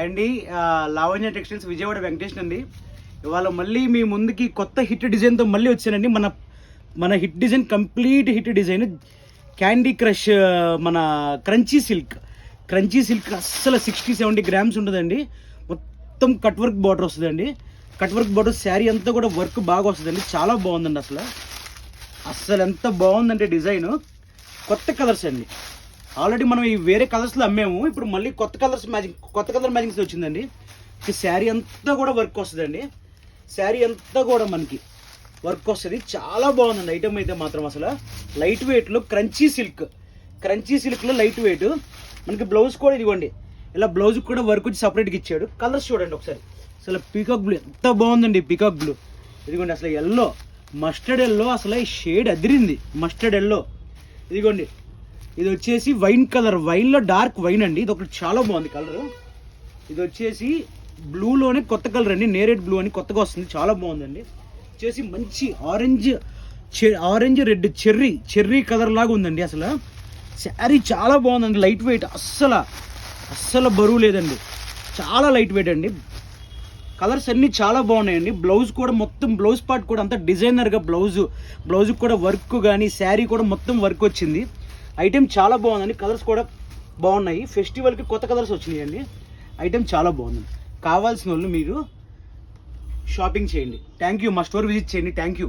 అండి లావణ్య టెక్స్టైల్స్ విజయవాడ వెంకటేష్ అండి. ఇవాళ మళ్ళీ మీ ముందుకి కొత్త హిట్ డిజైన్తో మళ్ళీ వచ్చానండి. మన hit design, complete hit design candy crush, మన క్రంచీ సిల్క్ అస్సలు 60-70 గ్రామ్స్ ఉంటుందండి. మొత్తం కట్ వర్క్ బార్డర్ వస్తుందండి. కట్ వర్క్ బార్డర్ శారీ అంతా కూడా వర్క్ బాగా వస్తుందండి. చాలా బాగుందండి. అసలు ఎంత బాగుందంటే డిజైన్. కొత్త కలర్స్ అండి. ఆల్రెడీ మనం ఈ వేరే కలర్స్లో అమ్మాము. ఇప్పుడు మళ్ళీ కొత్త కలర్ మ్యాచింగ్స్ వచ్చిందండి. శారీ అంతా కూడా వర్క్ వస్తుందండి. శారీ అంతా కూడా మనకి వర్క్ వస్తుంది. చాలా బాగుందండి ఐటమ్ అయితే మాత్రం. అసలు లైట్ వెయిట్లో క్రంచీ సిల్క్లో లైట్ వెయిట్. మనకి బ్లౌజ్ కూడా ఇదిగోండి, ఇలా బ్లౌజ్ కూడా వర్క్ వచ్చి సపరేట్గా ఇచ్చాడు. కలర్స్ చూడండి ఒకసారి. అసలు పీకాక్ బ్లూ ఎంత బాగుందండి. పీకాక్ బ్లూ ఇదిగోండి. అసలు ఎల్లో, మస్టర్డ్ ఎల్లో, అసలు ఈ షేడ్ అదిరింది. మస్టర్డ్ ఎల్లో ఇదిగోండి. ఇది వచ్చేసి వైన్ కలర్, వైన్లో డార్క్ వైన్ అండి. ఇది ఒకటి చాలా బాగుంది కలర్. ఇది వచ్చేసి బ్లూలోనే కొత్త కలర్ అండి, నేరేడ్ బ్లూ అని కొత్తగా వస్తుంది. చాలా బాగుందండి. వచ్చేసి మంచి ఆరెంజ్ రెడ్ చెర్రీ కలర్ లాగా ఉందండి. అసలు శారీ చాలా బాగుందండి. లైట్ వెయిట్, అస్సలు బరువు లేదండి. చాలా లైట్ వెయిట్ అండి. కలర్స్ అన్నీ చాలా బాగున్నాయండి. బ్లౌజ్ కూడా మొత్తం, బ్లౌజ్ పార్ట్ కూడా అంతా డిజైనర్గా బ్లౌజ్ కూడా వర్క్ కానీ శారీ కూడా మొత్తం వర్క్ వచ్చింది. ఐటెం చాలా బాగుందండి. కలర్స్ కూడా బాగున్నాయి. ఫెస్టివల్కి కొత్త కలర్స్ వచ్చినాయండి. ఐటెం చాలా బాగుంది. కావాల్సిన వాళ్ళు మీరు షాపింగ్ చేయండి. Thank you. మా స్టోర్ విజిట్ చేయండి. Thank you.